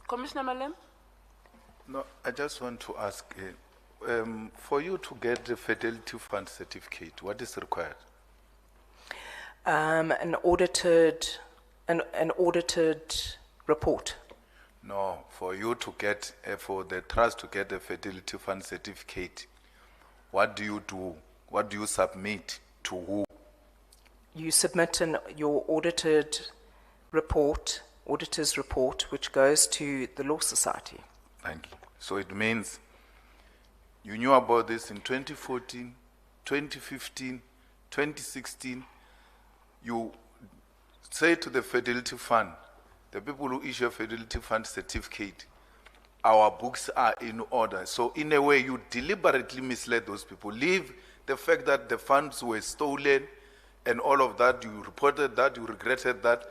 Commissioner Malema? No, I just want to ask, for you to get the Fidelity Fund certificate, what is required? An audited report. No, for you to get, for the trust to get the Fidelity Fund certificate, what do you do? What do you submit to who? You submit your auditor's report, which goes to the Law Society. Thank you. So it means you knew about this in 2014, 2015, 2016. You say to the Fidelity Fund, the people who issue a Fidelity Fund certificate, our books are in order. So in a way, you deliberately misled those people. Leave the fact that the funds were stolen and all of that, you reported that, you regretted that.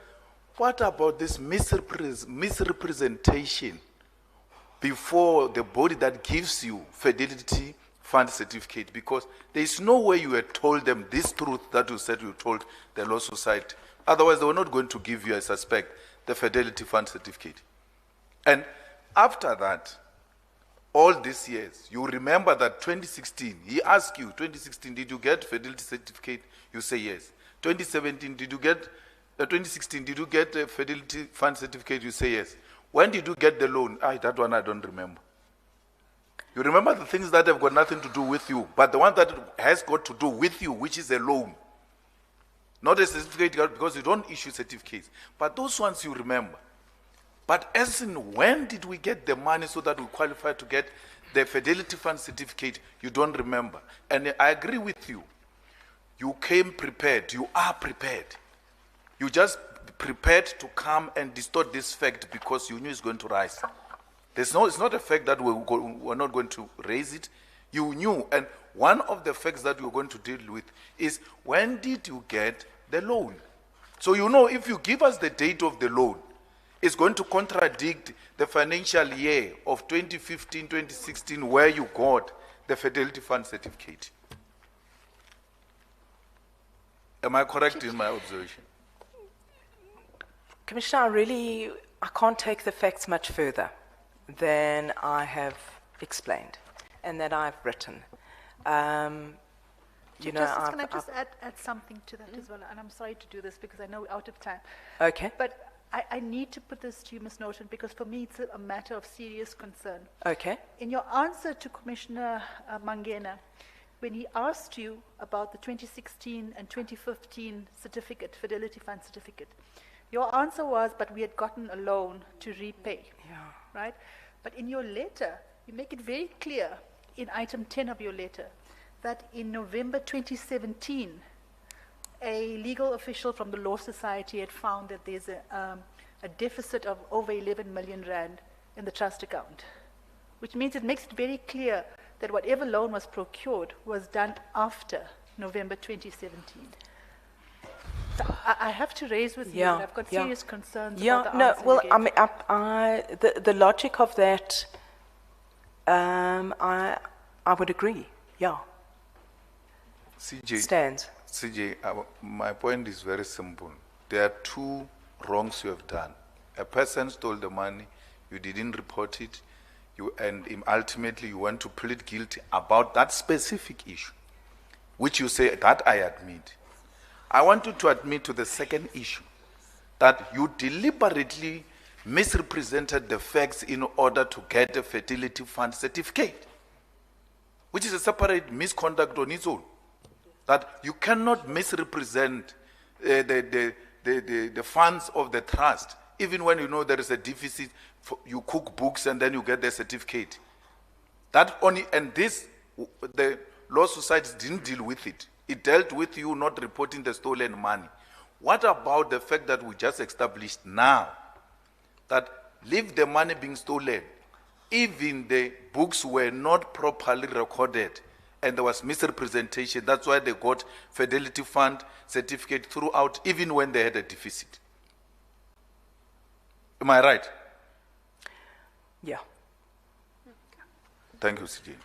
What about this misrepresentation before the body that gives you Fidelity Fund certificate? Because there is no way you had told them this truth that you said you told the Law Society. Otherwise, they were not going to give you, I suspect, the Fidelity Fund certificate. And after that, all these years, you remember that 2016, he asked you, 2016, did you get Fidelity certificate? You say yes. 2017, did you get, 2016, did you get a Fidelity Fund certificate? You say yes. When did you get the loan? That one I don't remember. You remember the things that have got nothing to do with you, but the one that has got to do with you, which is a loan. Not a certificate, because you don't issue certificates. But those ones you remember. But as in when did we get the money so that we qualify to get the Fidelity Fund certificate, you don't remember. And I agree with you. You came prepared. You are prepared. You just prepared to come and distort this fact because you knew it's going to rise. It's not a fact that we're not going to raise it. You knew. And one of the facts that you're going to deal with is when did you get the loan? So you know if you give us the date of the loan, it's going to contradict the financial year of 2015, 2016 where you got the Fidelity Fund certificate. Am I correct in my observation? Commissioner, I can't take the facts much further than I have explained and that I've written. Can I just add something to that as well? And I'm sorry to do this because I know we're out of time. Okay. But I need to put this to you, Ms. Norton, because for me it's a matter of serious concern. Okay. In your answer to Commissioner Mangena, when he asked you about the 2016 and 2015 certificate, Fidelity Fund certificate, your answer was, but we had gotten a loan to repay. Yeah. Right? But in your letter, you make it very clear in item 10 of your letter that in November 2017, a legal official from the Law Society had found that there's a deficit of over 11 million rand in the trust account, which means it makes it very clear that whatever loan was procured was done after November 2017. So I have to raise with you that I've got serious concerns about the answer you gave. The logic of that, I would agree, CJ, stands. CJ, my point is very simple. There are two wrongs you have done. A person stole the money, you didn't report it, and ultimately you want to plead guilty about that specific issue, which you say, that I admit. I want you to admit to the second issue, that you deliberately misrepresented the facts in order to get a Fidelity Fund certificate, which is a separate misconduct on its own. That you cannot misrepresent the funds of the trust, even when you know there is a deficit. You cook books and then you get the certificate. That only, and this, the Law Society didn't deal with it. It dealt with you not reporting the stolen money. What about the fact that we just established now that leave the money being stolen, even the books were not properly recorded and there was misrepresentation. That's why they got Fidelity Fund certificate throughout, even when they had a deficit. Am I right? Yeah. Thank you, CJ.